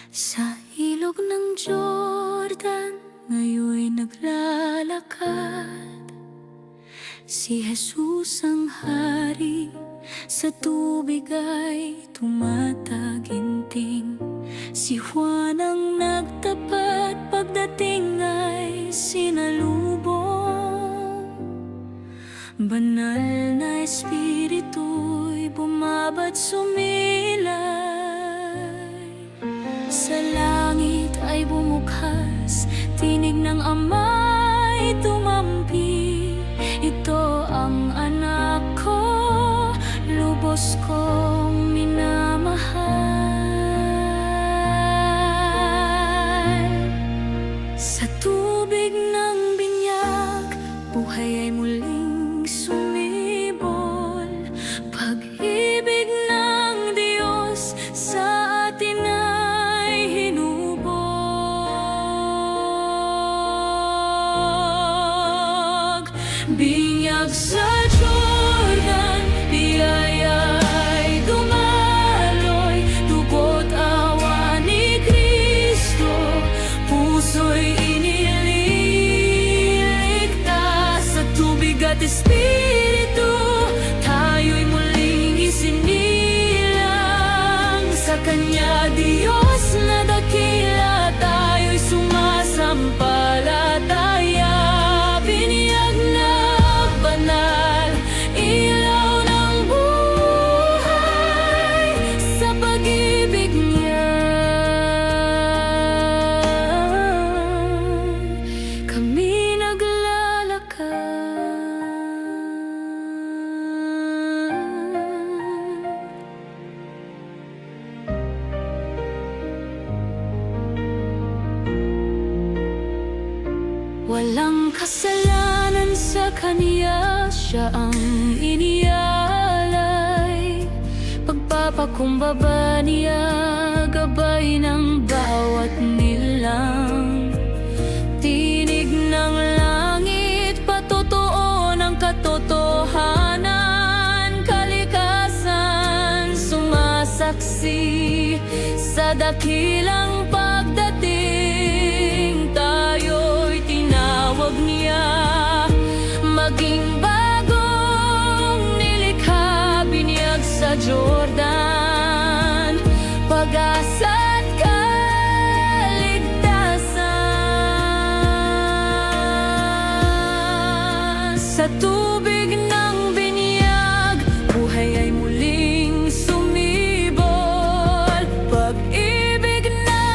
Sa ilog ng Jordan, ngayon'y naglalakad. Si Jesus ang hari, sa tubig ay tumataginting. Si Juan ang nagtapat, pagdating ay sinalubong. Banal na espiritu'y bumabad sumilay. Sa langit ay bumukas, tinig ng Ama'y tumampi. Ito ang anak ko, lubos kong minamahal. Sa tubig ng binyag, buhay ay muling sumibol. Pag-ibig ng Diyos sa atin ay hinubog. Binyag sa Jordan, biyaya'y dumaloy. Dugo't awa ni Kristo, puso'y iniligtas. Sa tubig at espiritu, tayo'y muling isinilang. Sa Kanya, Diyos na dakila, tayo'y sumasampalataya. Biniyag na banal, ilaw ng buhay, sa pag-ibig niya kami naglalakad. Walang kasalanan sa Kanya, Siya ang inialay. Pagpapakumbaba niya, gabay ng bawat nilang. Tinig ng langit, patotoo ng katotohanan. Kalikasan, sumasaksi sa dakilang pagdating. Tayo'y tinawag niya maging bagong nilikha. Binyag sa Jordan, pag-asa at kaligtasan. Sa tubig ng binyag, buhay ay muling sumibol. Pag-ibig ng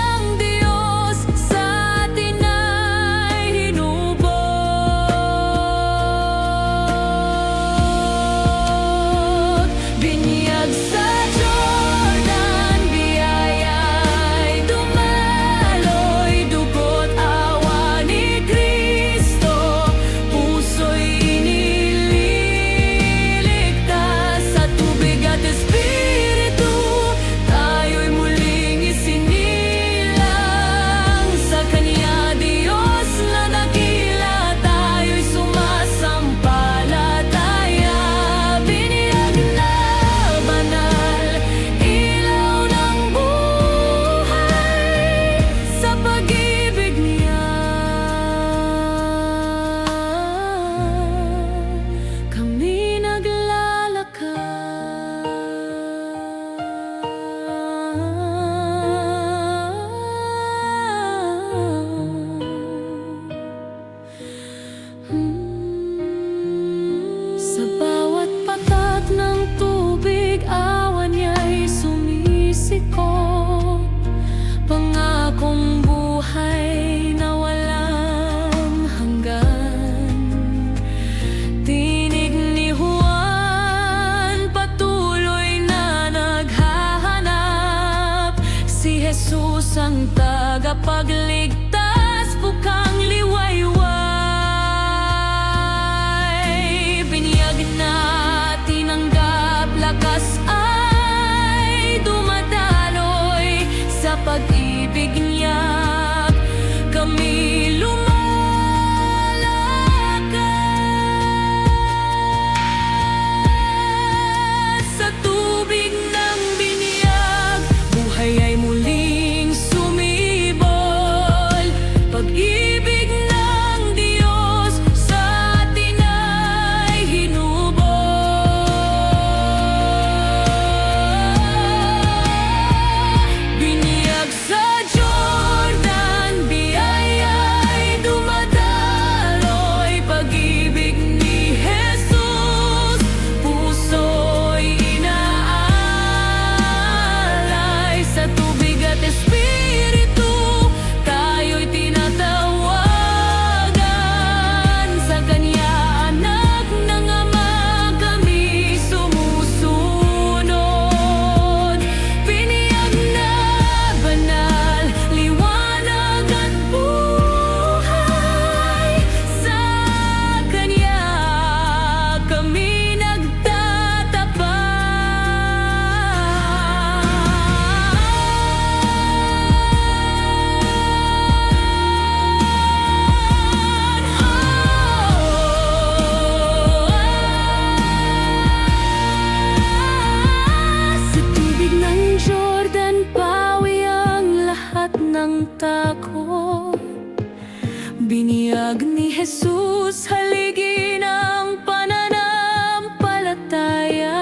Jesus, haligi ng pananampalataya.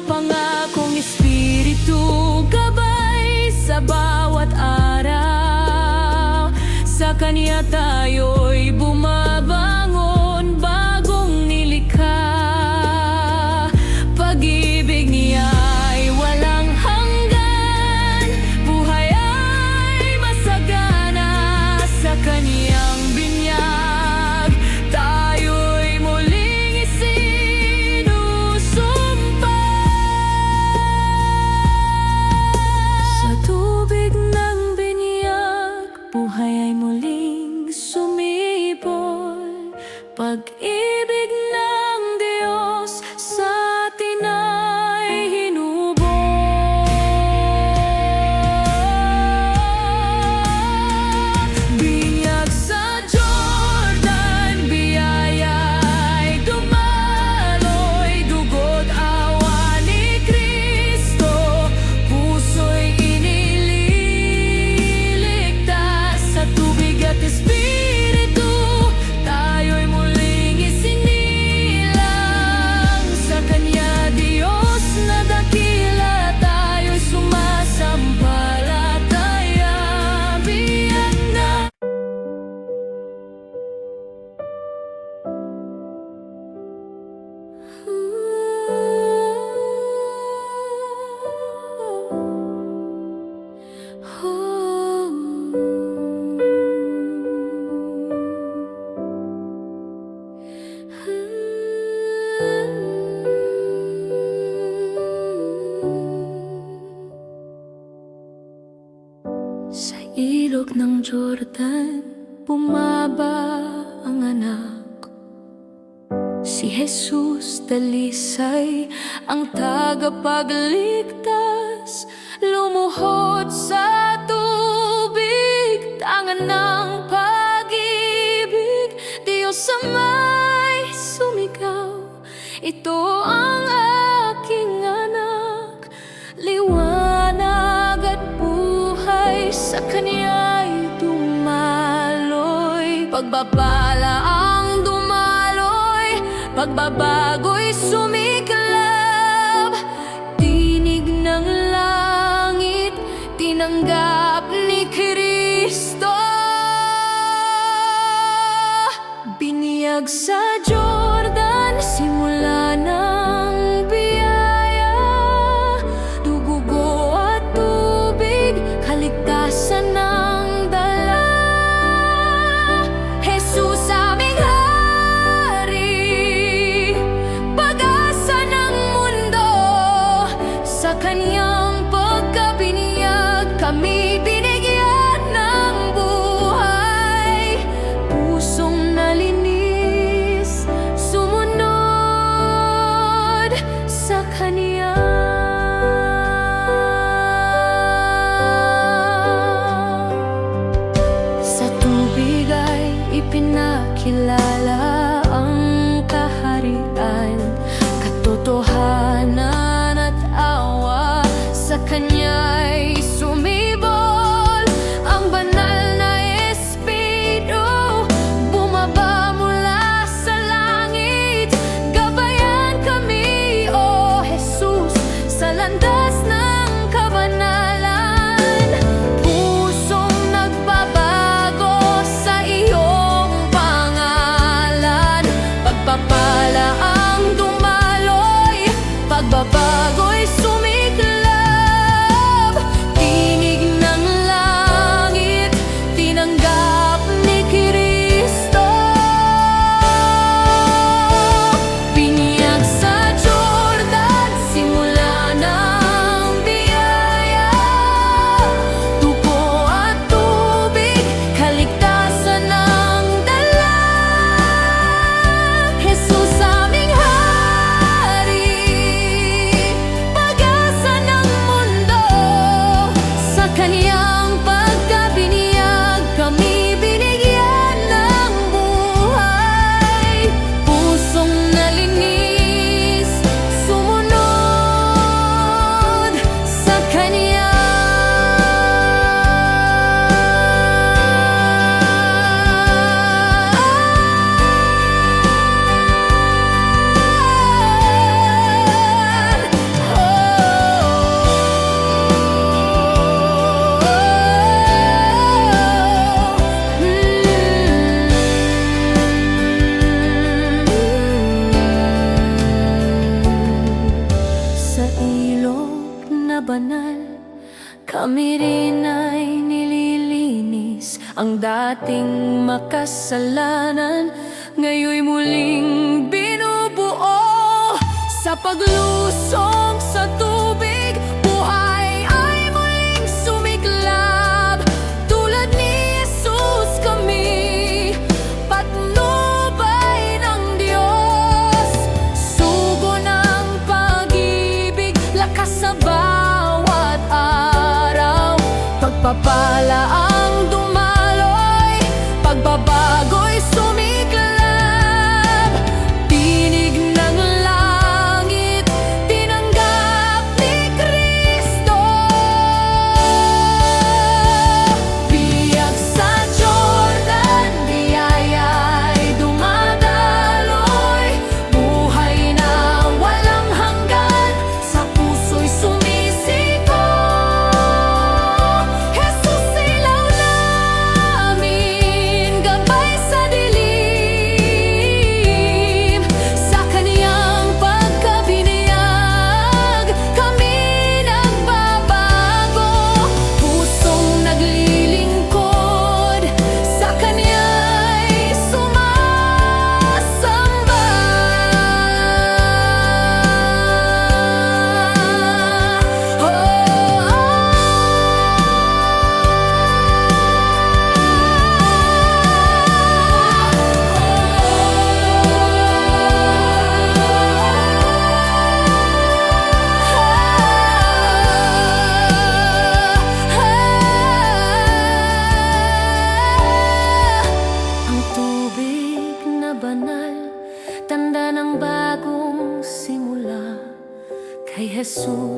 Pangakong Espiritu, gabay sa bawat araw. Sa Kanya tayo'y bumabangon, bagong nilikha. Pag-ibig niya ay walang hanggan, buhay ay masagana. Sa Kaniyang binyag, tayo'y muling isinusumpa. Sa tubig ng binyag, buhay ay muling sumibol. Pag-ibig ng Diyos sa atin ay hinubog. Binyag sa Jordan, biyaya'y dumaloy. Dugo't awa ni Kristo, puso'y iniligtas. Sa tubig at Espiritu, tayo'y muling isinilang. Sa Kanya, Diyos na dakila, tayo'y sumasampalataya. Biyag na Sa ilog ng Jordan, bumaba ang anak. Si Jesus dalisay, ang tagapagligtas. Lumuhod sa tubig, tangan ng pag-ibig. Diyos Ama'y sumigaw, ito ang aking anak. Liwanag at buhay, sa Kaniya'y dumaloy. Pagpapala ang dumaloy, pagbabago'y sumiklab. Tinig ng langit, tinanggap ni Kristo. Binyag sa Jordan, simula ng biyaya. Dugugo at tubig, kaligtasan ng dala. Jesus aming hari, pag-asa ng mundo. Sa Kaniyang pagkabinyag, kami binigyan ng buhay. Pusong nalinis, sumunod sa Kaniya. Sa tubig ay ipinakilala ang kaharian, katotohanan at awa. Sa Kanya'y sumibol ang banal na Espiritu. Bumaba mula sa langit, gabayan kami, O Jesus, sa landas ng kabanalan. Pusong nagbabago sa iyong pangalan. ating makasalanan, ngayon'y muling binubuo. Sa paglusong sa tubig, buhay ay muling sumiklab. Tulad ni Jesus kami, patnubay ng Diyos. Sugo ng pag-ibig, lakas sa bawat araw. Pagpapala ang dumaloy, pagbabago'y sumiklab. Tinig ng langit, tinanggap ni Kristo. Biyag sa Jordan, biyaya'y dumadaloy. Buhay na walang hanggan, sa puso'y sumisiko. Jesus, ilaw namin, gabay sa dilim. Sa kaniyang pagkabinayag, kami nagbabago. Pusong naglilingkod, sa kaniya'y sumasamba. Ang tubig na banal, tanda ng bagong simula. Kay Jesus